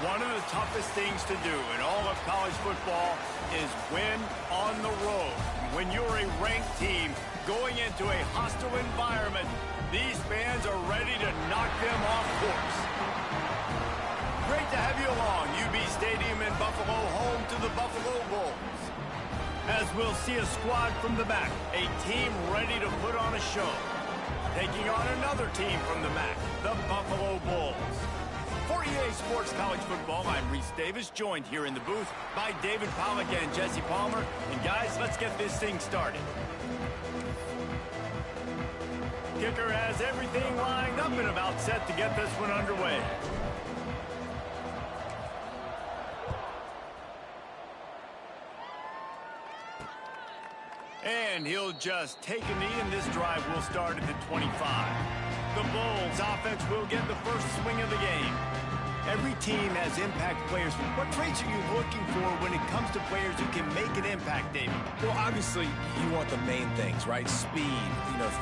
One of the toughest things to do in all of college football is win on the road. When you're a ranked team going into a hostile environment, these fans are ready to knock them off course. Great to have you along. UB Stadium in Buffalo, home to the Buffalo Bulls. As we'll see a squad from the MAC, a team ready to put on a show. Taking on another team from the MAC, the Buffalo Bulls. For EA Sports College Football, I'm Reese Davis, joined here in the booth by David Pollack and Jesse Palmer. And guys, let's get this thing started. Kicker has everything lined up and about set to get this one underway. And he'll just take a knee, and this drive will start at the 25. The Bulls offense will get the first swing of the game. Every team has impact players. What traits are you looking for when it comes to players who can make an impact, David? Well, obviously, you want the main things, right? Speed,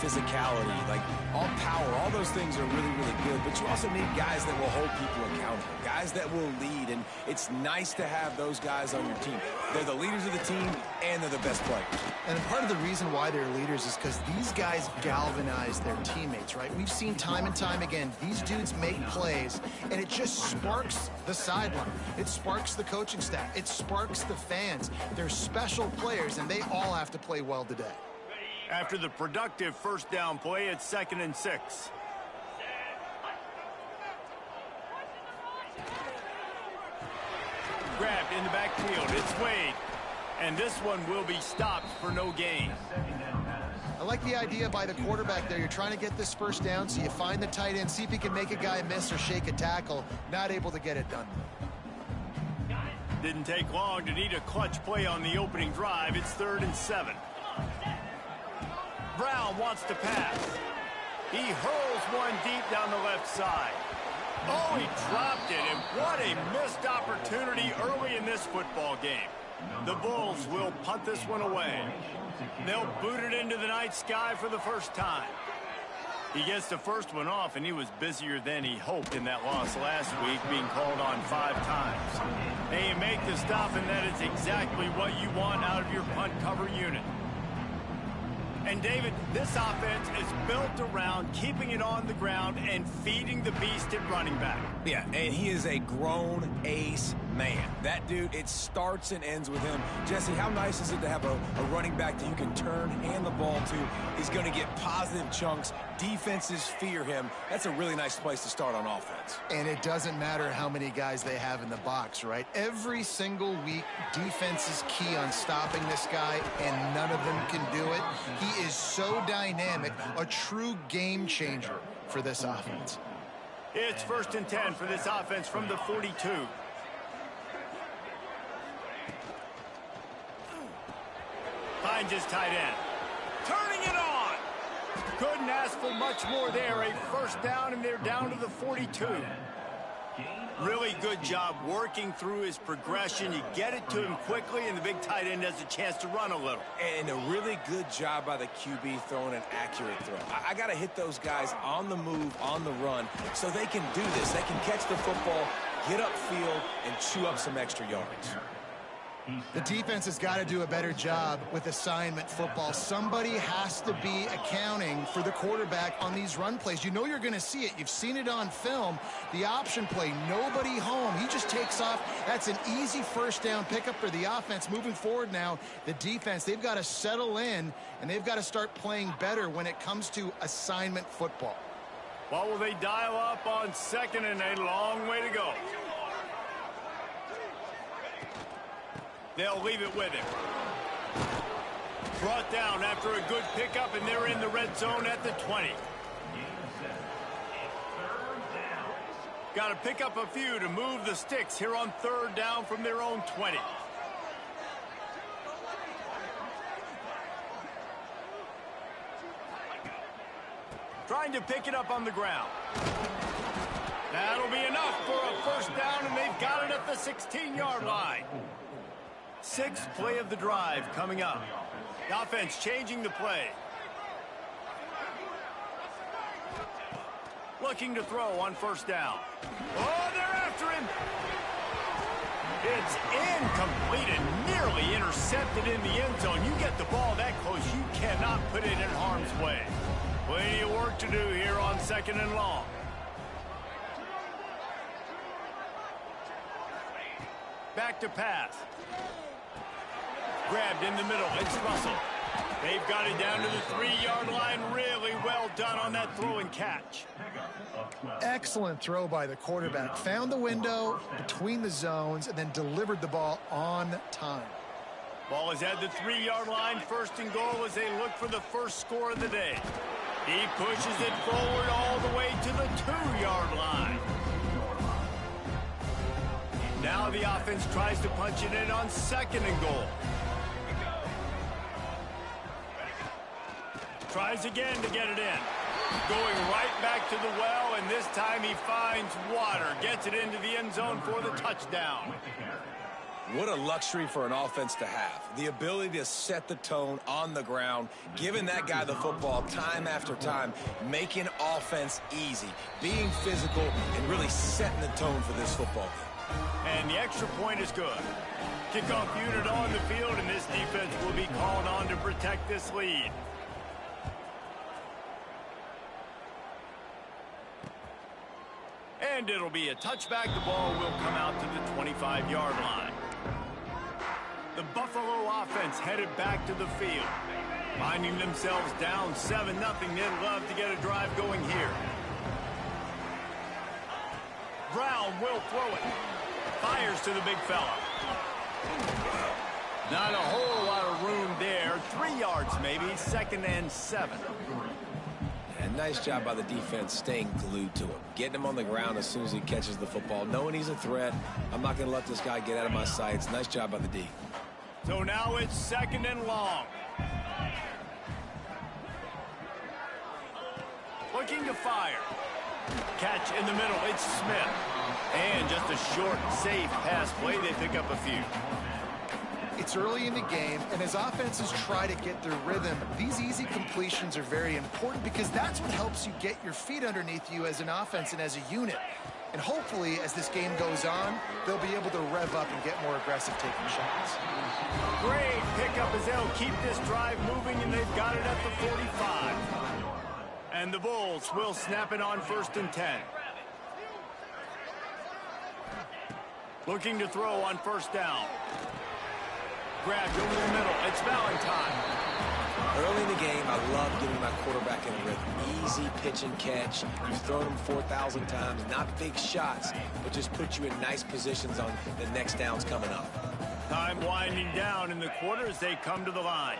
physicality, like all power. All those things are really, really good. But you also need guys that will hold people accountable, guys that will lead. And it's nice to have those guys on your team. They're the leaders of the team, and they're the best players. And part of the reason why they're leaders is because these guys galvanize their teammates, right? We've seen time and time again, these dudes make plays, and it just sparks the sideline. It sparks the coaching staff. It sparks the fans. They're special players, and they all have to play well today. After the productive first down play, it's 2nd and 6. Grabbed in the backfield. It's Wade. And this one will be stopped for no gain. I like the idea by the quarterback there. You're trying to get this first down, so you find the tight end, see if he can make a guy miss or shake a tackle. Not able to get it done. Didn't take long to need a clutch play on the opening drive. It's 3rd and 7. Brown wants to pass. He hurls one deep down the left side. Oh, he dropped it, and what a missed opportunity early in this football game. The Bulls will punt this one away. They'll boot it into the night sky for the first time. He gets the first one off, and he was busier than he hoped in that loss last week, being called on 5 times. They make the stop, and that is exactly what you want out of your punt cover unit. And, David, this offense is built around keeping it on the ground and feeding the beast at running back. Yeah, and he is a grown ace man. That dude, it starts and ends with him. Jesse, how nice is it to have a running back that you can turn, hand the ball to? He's going to get positive chunks. Defenses fear him. That's a really nice place to start on offense. And it doesn't matter how many guys they have in the box, right? Every single week, defense is key on stopping this guy, and none of them can do it. He is so dynamic, a true game changer for this offense. It's 1st and 10 for this offense from the 42. Finds his tight end. Turning it on. Couldn't ask for much more there. A first down, and they're down to the 42. Really good job working through his progression. You get it to him quickly, and the big tight end has a chance to run a little. And a really good job by the QB throwing an accurate throw. I got to hit those guys on the move, on the run, so they can do this. They can catch the football, get upfield, and chew up some extra yards. The defense has got to do a better job with assignment football. Somebody has to be accounting for the quarterback on these run plays. You know you're going to see it. You've seen it on film. The option play, nobody home. He just takes off. That's an easy first down pickup for the offense. Moving forward now, the defense, they've got to settle in, and they've got to start playing better when it comes to assignment football. What will they dial up on 2nd and a long way to go? They'll leave it with him. Brought down after a good pickup, and they're in the red zone at the 20. Got to pick up a few to move the sticks here on 3rd down from their own 20. Trying to pick it up on the ground. That'll be enough for a first down, and they've got it at the 16-yard line. 6th play of the drive coming up. The offense changing the play. Looking to throw on first down. Oh, they're after him. It's incomplete and nearly intercepted in the end zone. You get the ball that close, you cannot put it in harm's way. Plenty of work to do here on 2nd and long. Back to pass. Grabbed in the middle. It's Russell. They've got it down to the 3-yard line. Really well done on that throw and catch. Excellent throw by the quarterback. Found the window between the zones and then delivered the ball on time. Ball is at the 3-yard line. 1st and goal as they look for the first score of the day. He pushes it forward all the way to the 2-yard line. Now the offense tries to punch it in on 2nd and goal. Tries again to get it in. Going right back to the well, and this time he finds water. Gets it into the end zone for the touchdown. What a luxury for an offense to have. The ability to set the tone on the ground, giving that guy the football time after time, making offense easy, being physical, and really setting the tone for this football game. And the extra point is good. Kickoff unit on the field, and this defense will be called on to protect this lead. And it'll be a touchback. The ball will come out to the 25-yard line. The Buffalo offense headed back to the field. Finding themselves down 7-0. They'd love to get a drive going here. Brown will throw it. Fires to the big fella. Not a whole lot of room there. 3 yards maybe. 2nd and 7. And nice job by the defense staying glued to him. Getting him on the ground as soon as he catches the football. Knowing he's a threat. I'm not going to let this guy get out of my sights. Nice job by the D. So now it's 2nd and long. Looking to fire. Catch in the middle. It's Smith. And just a short, safe pass play. They pick up a few. It's early in the game, and as offenses try to get their rhythm, these easy completions are very important because that's what helps you get your feet underneath you as an offense and as a unit. And hopefully, as this game goes on, they'll be able to rev up and get more aggressive taking shots. Great pickup as they'll keep this drive moving, and they've got it at the 45. And the Bulls will snap it on 1st and 10. Looking to throw on 1st down. Grabbed over the middle. It's Valentine. Early in the game, I love getting my quarterback in a rhythm. Easy pitch and catch. You've thrown him 4,000 times. Not big shots, but just put you in nice positions on the next downs coming up. Time winding down in the quarter as they come to the line.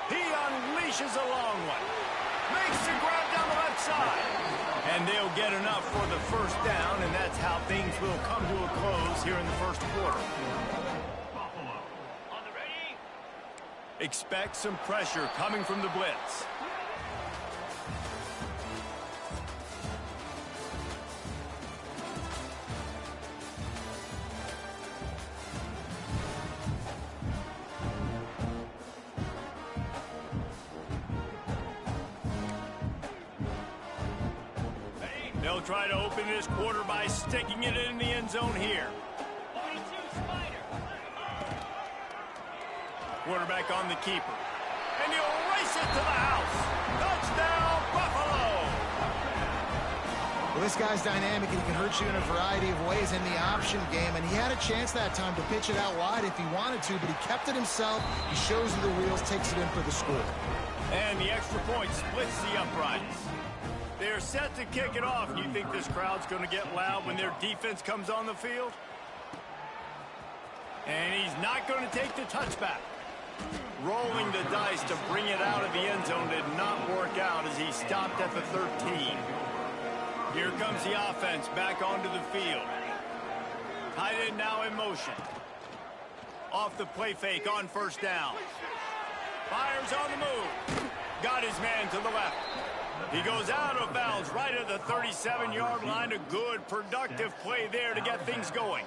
He unleashes a long one. Makes the grab down the left side. And they'll get enough for the 1st down, and that's how things will come to a close here in the 1st quarter. Expect some pressure coming from the blitz. They'll try to open this quarter by sticking it in the end zone here. Quarterback on the keeper. And he'll race it to the house. Touchdown, Buffalo! Well, this guy's dynamic, and he can hurt you in a variety of ways in the option game, and he had a chance that time to pitch it out wide if he wanted to, but he kept it himself. He shows you the wheels, takes it in for the score. And the extra point splits the uprights. They're set to kick it off. You think this crowd's going to get loud when their defense comes on the field? And he's not going to take the touchback. Rolling the dice to bring it out of the end zone did not work out as he stopped at the 13. Here comes the offense back onto the field. Tight end now in motion. Off the play fake on 1st down. Fires on the move. Got his man to the left. He goes out of bounds right at the 37-yard line. A good, productive play there to get things going.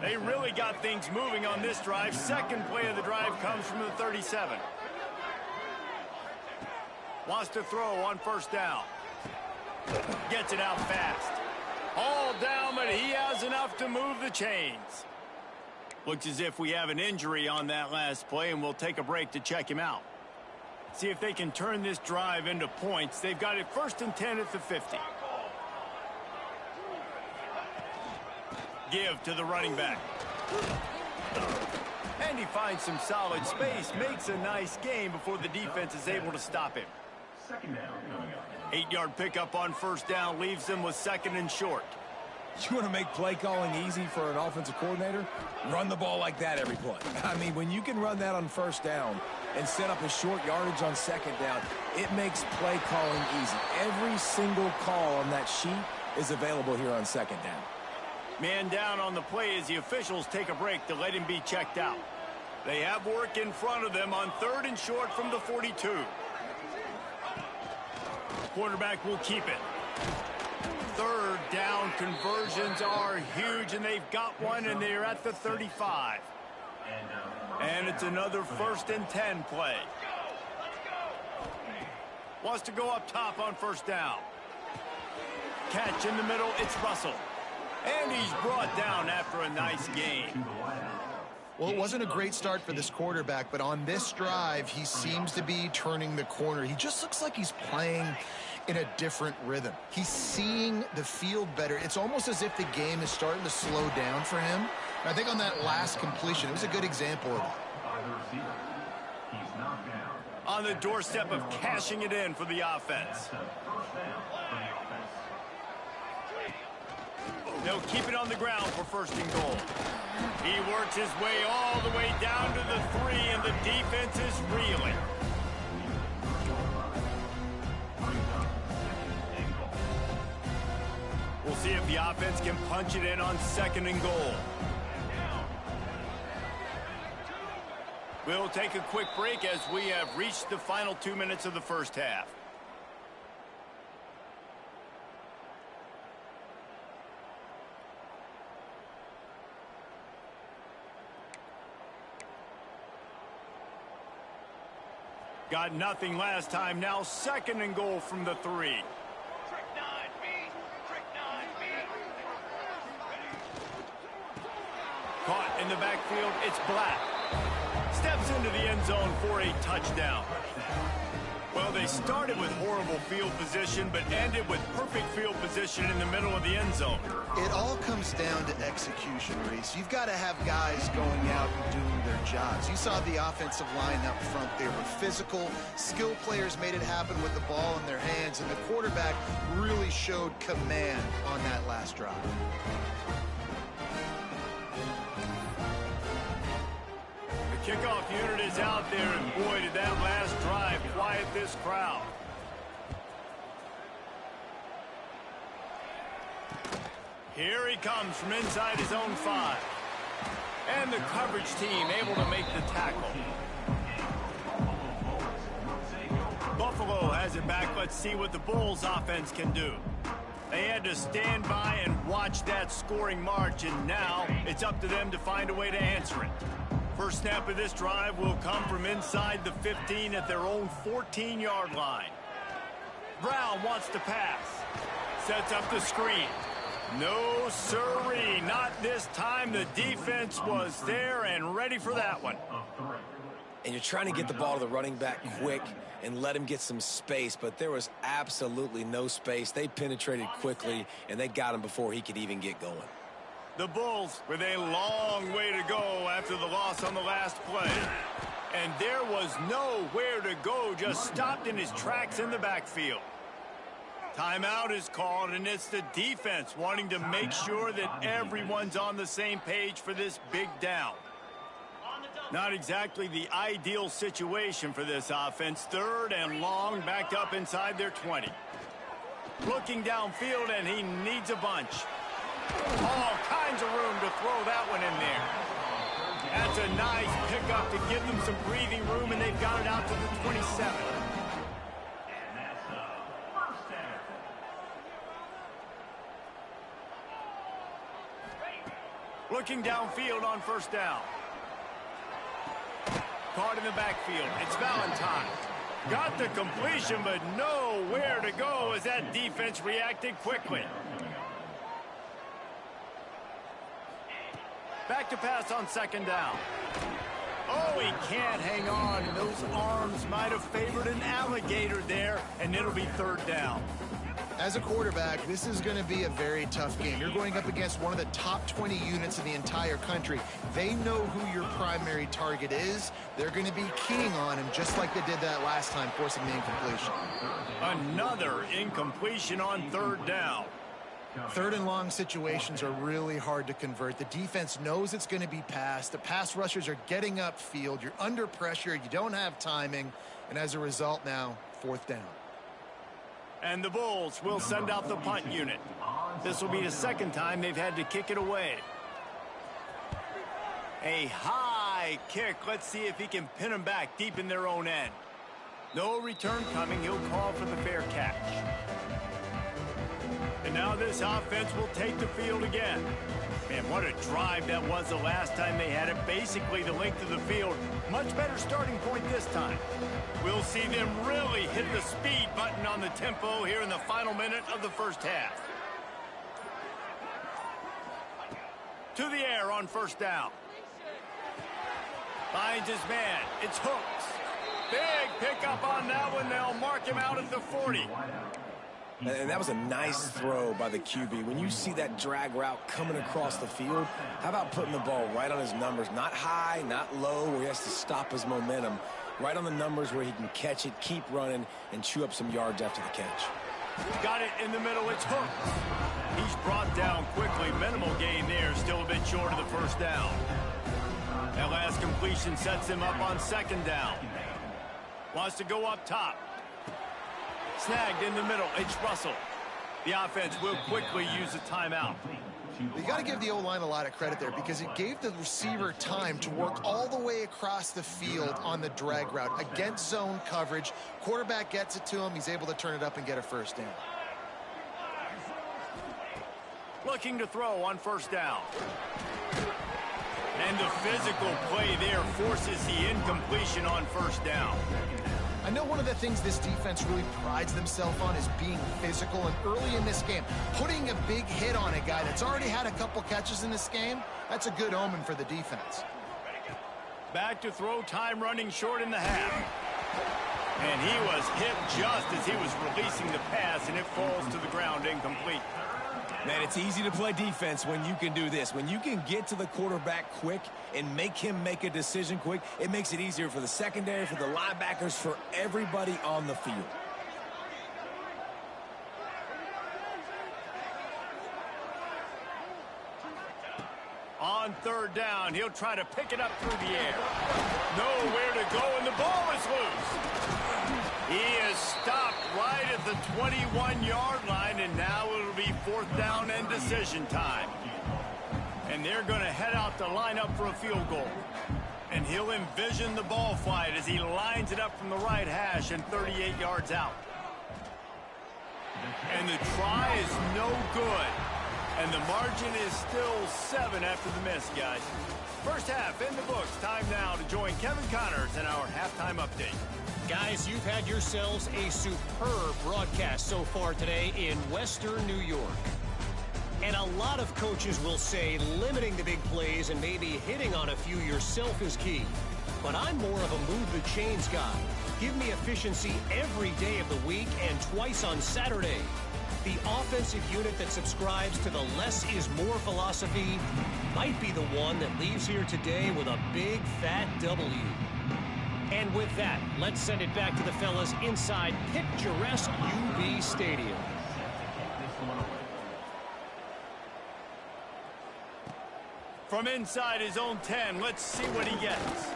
They really got things moving on this drive. 2nd play of the drive comes from the 37. Wants to throw on 1st down. Gets it out fast. All down, but he has enough to move the chains. Looks as if we have an injury on that last play, and we'll take a break to check him out. See if they can turn this drive into points. They've got it 1st and 10 at the 50. Give to the running back. And he finds some solid space, makes a nice gain before the defense is able to stop him. 8-yard pickup on 1st down leaves them with 2nd and short. You want to make play calling easy for an offensive coordinator? Run the ball like that every play. I mean, when you can run that on 1st down and set up a short yardage on 2nd down, it makes play calling easy. Every single call on that sheet is available here on 2nd down. Man down on the play as the officials take a break to let him be checked out. They have work in front of them on 3rd and short from the 42. Quarterback will keep it. 3rd down conversions are huge, and they've got one, and they're at the 35. And it's another 1st and 10 play. Wants to go up top on 1st down. Catch in the middle, it's Russell. And he's brought down after a nice gain. Well, it wasn't a great start for this quarterback, but on this drive, he seems to be turning the corner. He just looks like he's playing in a different rhythm. He's seeing the field better. It's almost as if the game is starting to slow down for him. And I think on that last completion, it was a good example of that. On the doorstep of cashing it in for the offense. They'll keep it on the ground for 1st and goal. He works his way all the way down to the 3, and the defense is reeling. We'll see if the offense can punch it in on 2nd and goal. We'll take a quick break as we have reached the final 2 minutes of the 1st half. Got nothing last time. Now 2nd and goal from the 3. Caught in the backfield, it's Black. Steps into the end zone for a touchdown. Well, they started with horrible field position, but ended with perfect field position in the middle of the end zone. It all comes down to execution, Reese. You've got to have guys going out and doing their jobs. You saw the offensive line up front. They were physical. Skill players made it happen with the ball in their hands, and the quarterback really showed command on that last drive. The kickoff unit is out there, and boy, did that last drive quiet this crowd. Here he comes from inside his own 5. And the coverage team able to make the tackle. Buffalo has it back. Let's see what the Bulls offense can do. They had to stand by and watch that scoring march, and now it's up to them to find a way to answer it. First snap of this drive will come from inside the 15 at their own 14-yard line. Brown wants to pass. Sets up the screen. No sirree, not this time. The defense was there and ready for that one. And you're trying to get the ball to the running back quick and let him get some space, but there was absolutely no space. They penetrated quickly, and they got him before he could even get going. The Bulls with a long way to go after the loss on the last play. And there was nowhere to go, just stopped in his tracks in the backfield. Timeout is called, and it's the defense wanting to make sure that everyone's on the same page for this big down. Not exactly the ideal situation for this offense. 3rd and long, backed up inside their 20. Looking downfield, and he needs a bunch. All kinds of room to throw that one in there. That's a nice pickup to give them some breathing room, and they've got it out to the 27. Looking downfield on 1st down. Caught in the backfield. It's Valentine. Got the completion, but nowhere to go as that defense reacted quickly. Back to pass on second down. Oh, he can't hang on. Those arms might have favored an alligator there, and it'll be third down. As a quarterback, this is going to be a very tough game. You're going up against one of the top 20 units in the entire country. They know who your primary target is. They're going to be keying on him just like they did that last time, forcing the incompletion. Another incompletion on third down. Third and long situations are really hard to convert. The defense knows it's going to be passed. The pass rushers are getting upfield. You're under pressure. You don't have timing. And as a result now, fourth down. And the Bulls will send out the punt unit. This will be the second time they've had to kick it away. A high kick. Let's see if he can pin them back deep in their own end. No return coming. He'll call for the fair catch. And now this offense will take the field again. Man, what a drive that was the last time they had it. Basically the length of the field. Much better starting point this time. We'll see them really hit the speed button on the tempo here in the final minute of the first half. To the air on first down. Finds his man. It's Hooks. Big pickup on that one. They'll mark him out at the 40. And that was a nice throw by the QB. When you see that drag route coming across the field, how about putting the ball right on his numbers? Not high, not low, where he has to stop his momentum. Right on the numbers where he can catch it, keep running, and chew up some yards after the catch. Got it in the middle. It's Hooks. He's brought down quickly. Minimal gain there. Still a bit short of the first down. That last completion sets him up on second down. Wants to go up top. Snagged in the middle. It's Russell. The offense will quickly use a timeout. You got to give the O-line a lot of credit there because it gave the receiver time to work all the way across the field on the drag route against zone coverage. Quarterback gets it to him. He's able to turn it up and get a first down. Looking to throw on first down. And the physical play there forces the incompletion on first down. I know one of the things this defense really prides themselves on is being physical, and early in this game, putting a big hit on a guy that's already had a couple catches in this game, that's a good omen for the defense. Back to throw, time running short in the half. And he was hit just as he was releasing the pass, and it falls to the ground incomplete. Man, it's easy to play defense when you can do this. When you can get to the quarterback quick and make him make a decision quick, it makes it easier for the secondary, for the linebackers, for everybody on the field. On third down, he'll try to pick it up through the air. Nowhere to go, and the ball is loose. He is stopped right at the 21-yard line, and now it'll be fourth down and decision time. And they're going to head out to line up for a field goal. And he'll envision the ball flight as he lines it up from the right hash and 38 yards out. And the try is no good. And the margin is still 7 after the miss, guys. First half in the books. Time now to join Kevin Connors in our halftime update. Guys, you've had yourselves a superb broadcast so far today in Western New York. And a lot of coaches will say limiting the big plays and maybe hitting on a few yourself is key. But I'm more of a move the chains guy. Give me efficiency every day of the week and twice on Saturday. The offensive unit that subscribes to the less is more philosophy might be the one that leaves here today with a big fat W. And with that, let's send it back to the fellas inside picturesque UB Stadium. From inside his own 10, let's see what he gets.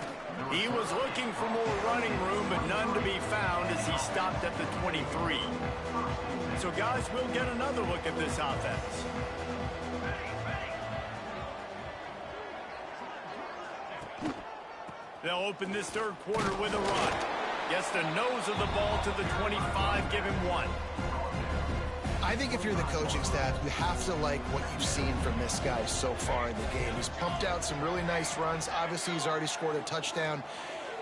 He was looking for more running room, but none to be found as he stopped at the 23. So, guys, we'll get another look at this offense. They'll open this third quarter with a run. Gets the nose of the ball to the 25, give him 1. I think if you're the coaching staff, you have to like what you've seen from this guy so far in the game. He's pumped out some really nice runs. Obviously, he's already scored a touchdown.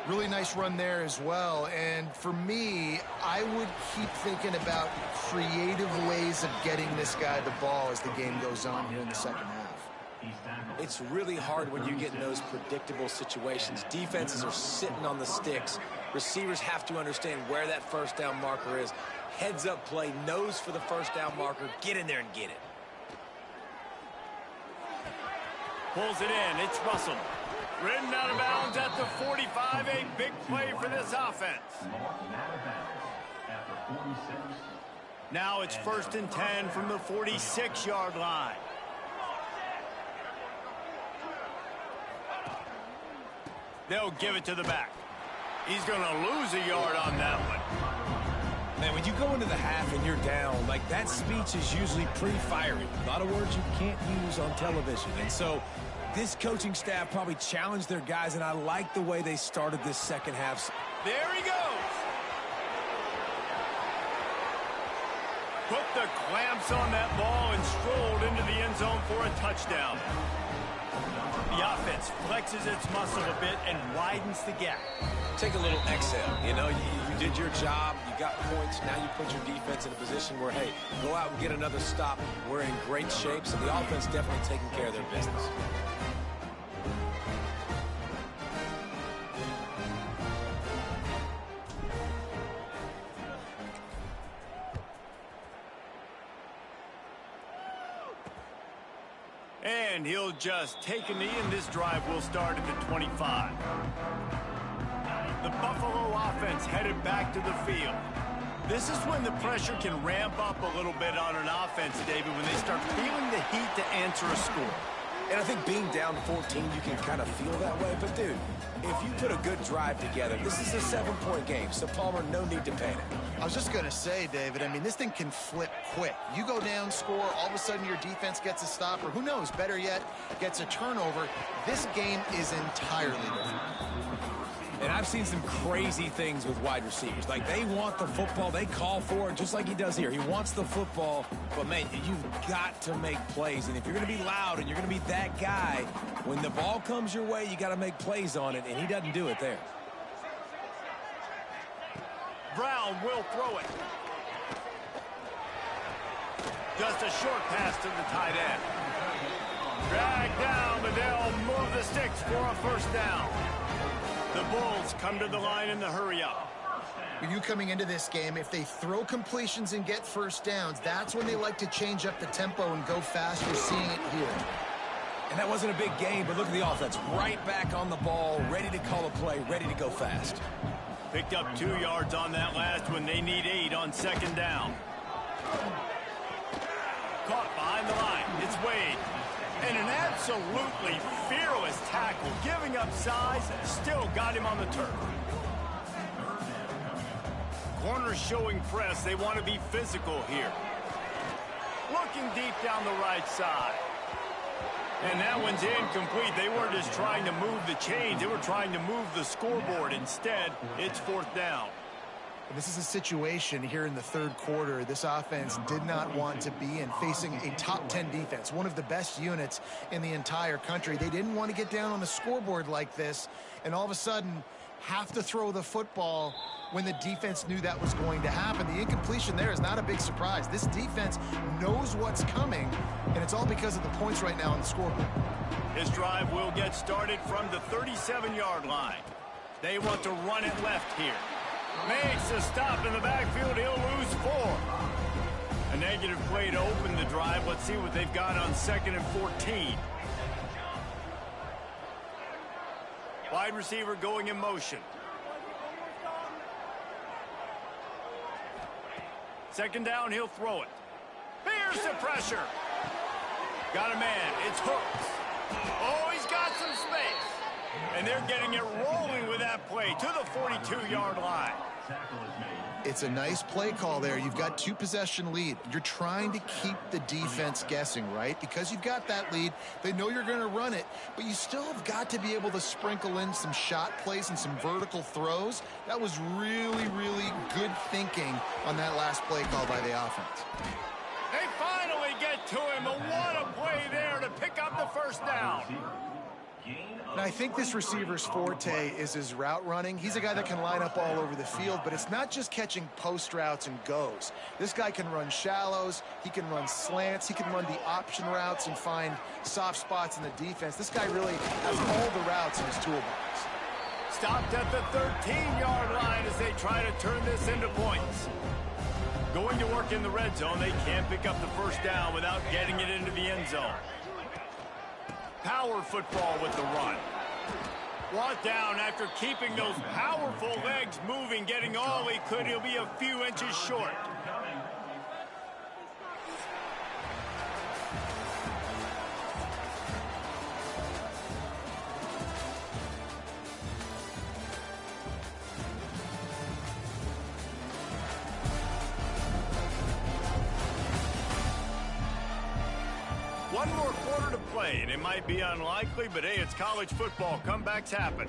Really nice run there as well. And for me, I would keep thinking about creative ways of getting this guy the ball as the game goes on here in the second half. it's really hard when you get in those predictable situations. Defenses are sitting on the sticks. Receivers have to understand where that first down marker is. Heads up play, nose for the first down marker. Get in there and get it. Pulls it in. It's Russell. Ridden out of bounds at the 45. A big play for this offense. Now it's 1st and 10 from the 46-yard line. They'll give it to the back. He's going to lose a yard on that one. Man, when you go into the half and you're down, like, that speech is usually pretty fiery. A lot of words you can't use on television. And so this coaching staff probably challenged their guys, and I like the way they started this second half. There he goes. Put the clamps on that ball and strolled into the end zone for a touchdown. The offense flexes its muscle a bit and widens the gap. Take a little exhale. You know, you did your job. You got points. Now you put your defense in a position where, hey, go out and get another stop. We're in great shape, so the offense definitely taking care of their business. And he'll just take a knee, and this drive will start at the 25. The Buffalo offense headed back to the field. This is when the pressure can ramp up a little bit on an offense, David, when they start feeling the heat to answer a score. And I think being down 14, you can kind of feel that way. But, dude, if you put a good drive together, this is a 7-point game. So, Palmer, no need to panic. I was just going to say, David, I mean, this thing can flip quick. You go down, score, all of a sudden your defense gets a stop, or who knows, better yet, gets a turnover. This game is entirely different. And I've seen some crazy things with wide receivers. Like, they want the football. They call for it just like he does here. He wants the football. But, man, you've got to make plays. And if you're going to be loud and you're going to be that guy, when the ball comes your way, you got to make plays on it. And he doesn't do it there. Brown will throw it. Just a short pass to the tight end. Drag down, but they'll move the sticks for a first down. The Bulls come to the line in the hurry-up. With you coming into this game, if they throw completions and get first downs, that's when they like to change up the tempo and go fast. You're seeing it here. And that wasn't a big game, but look at the offense. Right back on the ball, ready to call a play, ready to go fast. Picked up 2 yards on that last one. They need 8 on second down. Caught behind the line. It's Wade. And an absolutely fearless tackle, giving up size, still got him on the turf. Corners showing press. They want to be physical here. Looking deep down the right side. And that one's incomplete. They weren't just trying to move the chains. They were trying to move the scoreboard. Instead, it's 4th down. This is a situation here in the third quarter this offense did not want to be in, facing a top 10 defense, one of the best units in the entire country. They didn't want to get down on the scoreboard like this and all of a sudden have to throw the football when the defense knew that was going to happen. The incompletion there is not a big surprise. This defense knows what's coming, and it's all because of the points right now on the scoreboard. This drive will get started from the 37-yard line. They want to run it left here. Makes a stop in the backfield. He'll lose 4. A negative play to open the drive. Let's see what they've got on 2nd and 14. Wide receiver going in motion. Second down, he'll throw it. Fears the pressure. Got a man. It's Hooks. Oh, he's got some space. And they're getting it rolling with that play to the 42-yard line. It's a nice play call there. You've got 2-possession lead. You're trying to keep the defense guessing, right? Because you've got that lead, they know you're going to run it, but you still have got to be able to sprinkle in some shot plays and some vertical throws. That was really, really good thinking on that last play call by the offense. They finally get to him, but what a play there to pick up the first down. Gain And I think this receiver's forte is his route running. He's a guy that can line up all over the field, but it's not just catching post routes and goes. This guy can run shallows, he can run slants, he can run the option routes and find soft spots in the defense. This guy really has all the routes in his toolbox. Stopped at the 13-yard line as they try to turn this into points. Going to work in the red zone, they can't pick up the first down without getting it into the end zone. Power football with the run. Brought down after keeping those powerful legs moving, getting all he could. He'll be a few inches short. One more quarter to play, and it might be unlikely, but hey, it's college football. Comebacks happen.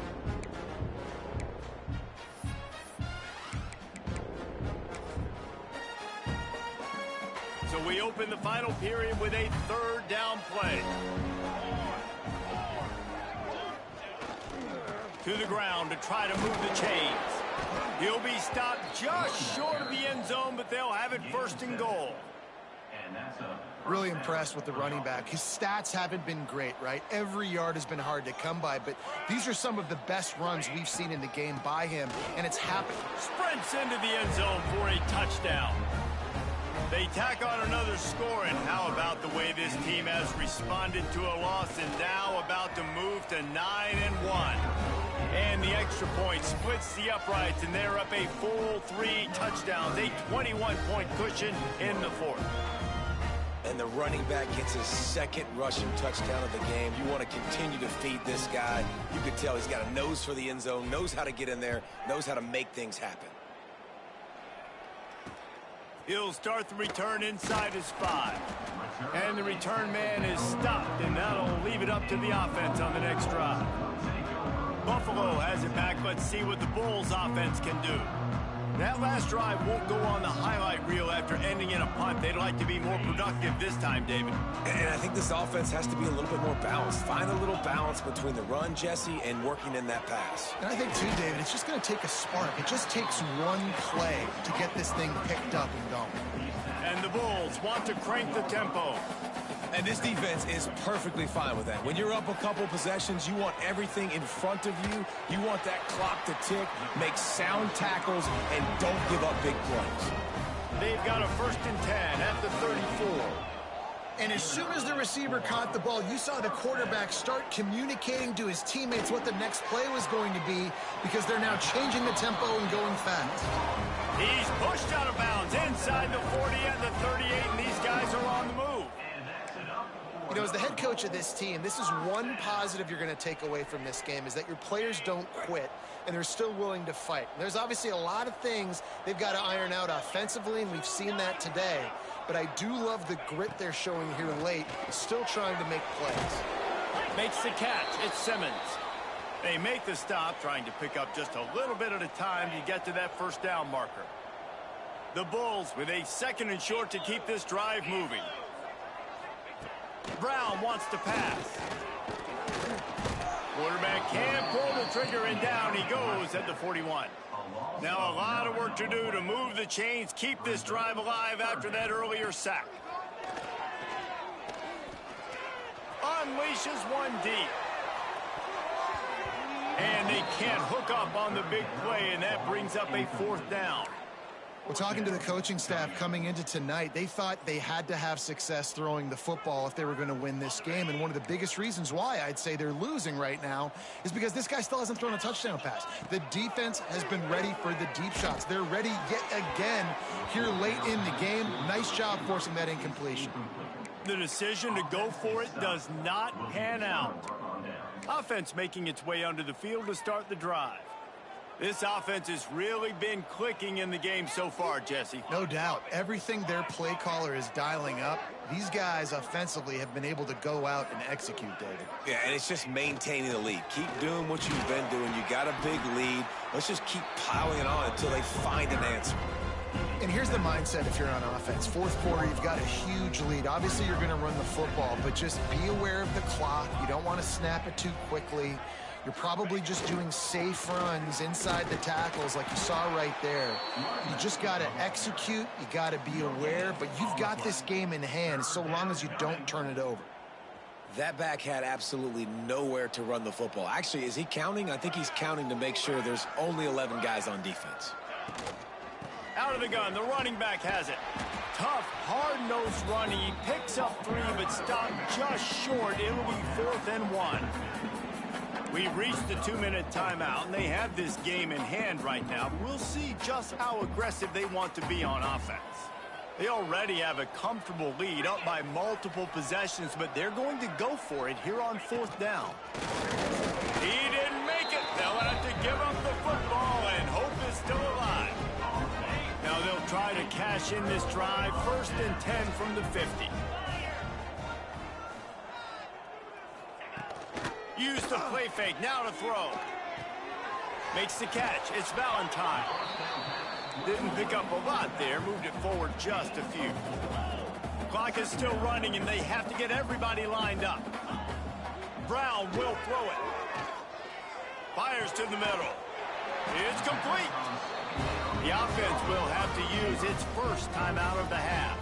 So we open the final period with a third down play. To the ground to try to move the chains. He'll be stopped just short of the end zone, but they'll have it first and goal. Really impressed with the running back. His stats haven't been great, right? Every yard has been hard to come by, but these are some of the best runs we've seen in the game by him, and it's happened. Sprints into the end zone for a touchdown. They tack on another score, and how about the way this team has responded to a loss and now about to move to 9-1. And the extra point splits the uprights, and they're up a full 3 touchdowns, a 21-point cushion in the fourth. And the running back gets his second rushing touchdown of the game. You want to continue to feed this guy. You can tell he's got a nose for the end zone, knows how to get in there, knows how to make things happen. He'll start the return inside his 5. And the return man is stopped, and that'll leave it up to the offense on the next drive. Buffalo has it back. Let's see what the Bulls offense can do. That last drive won't go on the highlight reel after ending in a punt. They'd like to be more productive this time, David. And I think this offense has to be a little bit more balanced. Find a little balance between the run, Jesse, and working in that pass. And I think, too, David, it's just going to take a spark. It just takes one play to get this thing picked up and going. And the Bulls want to crank the tempo. And this defense is perfectly fine with that. When you're up a couple possessions, you want everything in front of you. You want that clock to tick, make sound tackles, and don't give up big plays. They've got a 1st and 10 at the 34. And as soon as the receiver caught the ball, you saw the quarterback start communicating to his teammates what the next play was going to be, because they're now changing the tempo and going fast. He's pushed out of bounds inside the 40 and the 38, and these guys are on the move. You know, as the head coach of this team, this is one positive you're going to take away from this game, is that your players don't quit, and they're still willing to fight. There's obviously a lot of things they've got to iron out offensively, and we've seen that today. But I do love the grit they're showing here late, still trying to make plays. Makes the catch. It's Simmons. They make the stop, trying to pick up just a little bit at a time to get to that first down marker. The Bulls with a 2nd and short to keep this drive moving. Brown wants to pass. Quarterback can't pull the trigger, and down he goes at the 41. Now a lot of work to do to move the chains, keep this drive alive after that earlier sack. Unleashes one deep. And they can't hook up on the big play, and that brings up a 4th down. Well, talking to the coaching staff coming into tonight, they thought they had to have success throwing the football if they were going to win this game. And one of the biggest reasons why I'd say they're losing right now is because this guy still hasn't thrown a touchdown pass. The defense has been ready for the deep shots. They're ready yet again here late in the game. Nice job forcing that incompletion. The decision to go for it does not pan out. Offense making its way onto the field to start the drive. This offense has really been clicking in the game so far, Jesse. No doubt. Everything their play caller is dialing up, these guys offensively have been able to go out and execute, David. Yeah, and it's just maintaining the lead. Keep doing what you've been doing. You got a big lead. Let's just keep piling it on until they find an answer. And here's the mindset if you're on offense. Fourth quarter, you've got a huge lead. Obviously, you're going to run the football, but just be aware of the clock. You don't want to snap it too quickly. You're probably just doing safe runs inside the tackles like you saw right there. You just got to execute. You got to be aware, but you've got this game in hand so long as you don't turn it over. That back had absolutely nowhere to run the football. Actually, is he counting? I think he's counting to make sure there's only 11 guys on defense. Out of the gun, the running back has it. Tough, hard-nosed running. He picks up 3, but stopped just short. It'll be 4th and 1. We've reached the 2-minute timeout, and they have this game in hand right now. We'll see just how aggressive they want to be on offense. They already have a comfortable lead up by multiple possessions, but they're going to go for it here on 4th down. He didn't make it. They'll have to give up the football, and hope is still alive. Now they'll try to cash in this drive. 1st and 10 from the 50. Use the play fake, now to throw. Makes the catch, it's Valentine. Didn't pick up a lot there, moved it forward just a few. Clock is still running and they have to get everybody lined up. Brown will throw it. Fires to the middle. It's complete. The offense will have to use its first timeout of the half.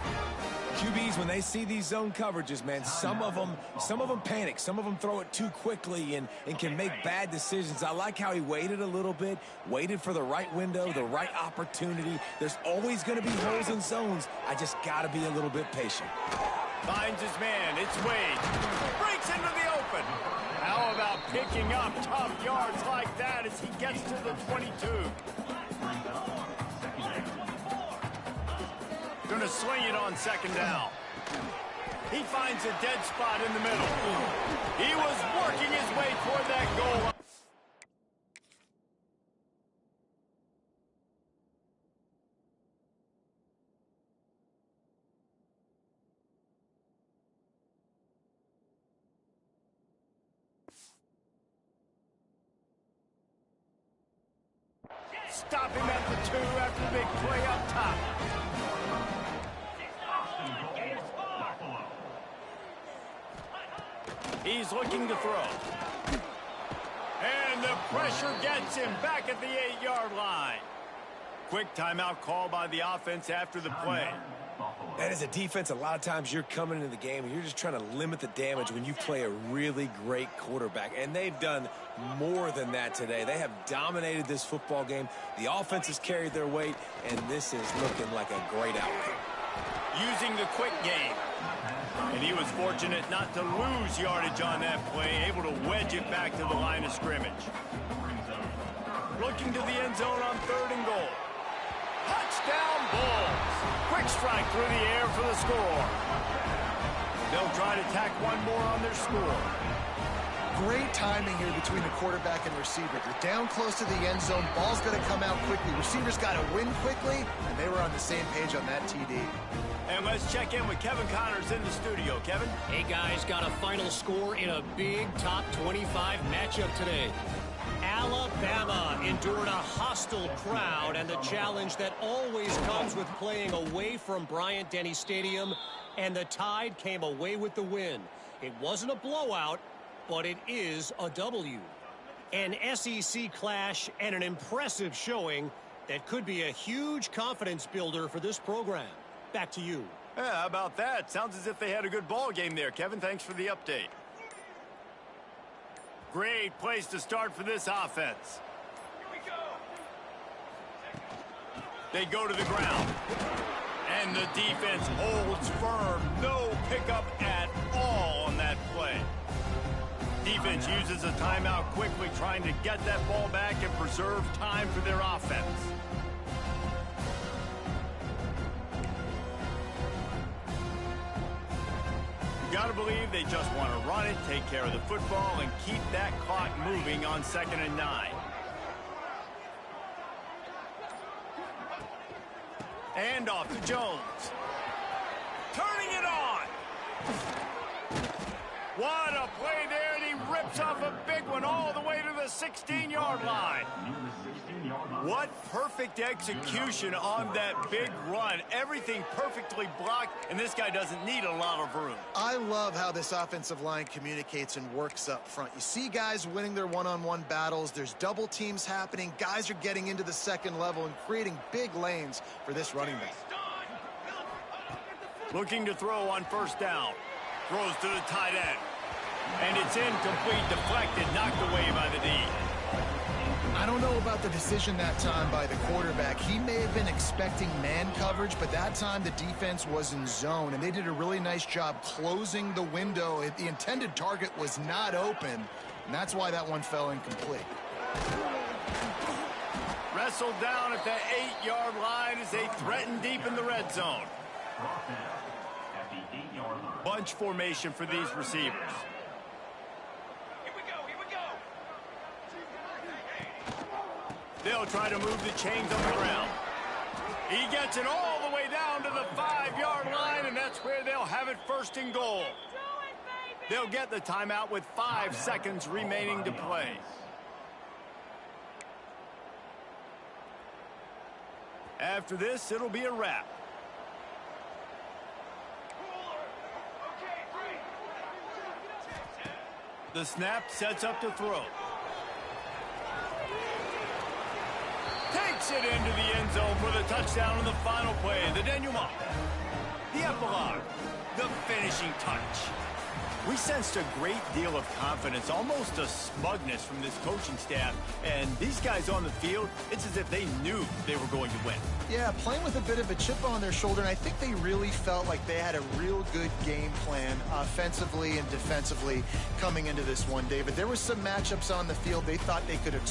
QBs, when they see these zone coverages, man, some of them panic. Some of them throw it too quickly and can make bad decisions. I like how he waited a little bit, waited for the right window, the right opportunity. There's always going to be holes in zones. I just got to be a little bit patient. Finds his man. It's Wade. Breaks into the open. How about picking up tough yards like that as he gets to the 22? Going to sling it on 2nd down. He finds a dead spot in the middle. He was working his way toward that goal. Stop him at the 2 after the big play up top. He's looking to throw. And the pressure gets him back at the 8-yard line. Quick timeout call by the offense after the play. And as a defense, a lot of times you're coming into the game and you're just trying to limit the damage when you play a really great quarterback. And they've done more than that today. They have dominated this football game. The offense has carried their weight, and this is looking like a great outcome. Using the quick game. And he was fortunate not to lose yardage on that play, able to wedge it back to the line of scrimmage. Looking to the end zone on 3rd and goal. Touchdown Bulls. Quick strike through the air for the score. They'll try to tack one more on their score. Great timing here between the quarterback and receiver. They're down close to the end zone. Ball's going to come out quickly. Receivers got to win quickly, and they were on the same page on that TD. And let's check in with Kevin Connors in the studio. Kevin? Hey, guys, got a final score in a big top 25 matchup today. Alabama endured a hostile crowd and the challenge that always comes with playing away from Bryant-Denny Stadium, and the Tide came away with the win. It wasn't a blowout, but it is a W. An SEC clash and an impressive showing that could be a huge confidence builder for this program. Back to you. Yeah, how about that? Sounds as if they had a good ball game there, Kevin. Thanks for the update. Great place to start for this offense. Here we go. They go to the ground. And the defense holds firm. No pickup at all on that play. Defense uses a timeout quickly, trying to get that ball back and preserve time for their offense. You got to believe they just want to run it, take care of the football, and keep that clock moving on 2nd and 9. And off to Jones. Turning it on. What a play there, and he rips off a big one all the way to the 16-yard line. What perfect execution on that big run. Everything perfectly blocked, and this guy doesn't need a lot of room. I love how this offensive line communicates and works up front. You see guys winning their one-on-one battles. There's double teams happening. Guys are getting into the second level and creating big lanes for this running back. Looking to throw on first down. Throws to the tight end. And it's incomplete, deflected, knocked away by the D. I don't know about the decision that time by the quarterback. He may have been expecting man coverage, but that time the defense was in zone, and they did a really nice job closing the window. The intended target was not open, and that's why that one fell incomplete. Wrestled down at the 8-yard line as they threaten deep in the red zone. Bunch formation for these receivers. They'll try to move the chains on the ground. He gets it all the way down to the 5-yard line, and that's where they'll have it first and goal. They'll get the timeout with 5 seconds remaining to play. After this, it'll be a wrap. The snap sets up to throw. Takes it into the end zone for the touchdown in the final play. The denouement. The epilogue. The finishing touch. We sensed a great deal of confidence, almost a smugness from this coaching staff. And these guys on the field, it's as if they knew they were going to win. Yeah, playing with a bit of a chip on their shoulder, and I think they really felt like they had a real good game plan offensively and defensively coming into this one, David. There were some matchups on the field they thought they could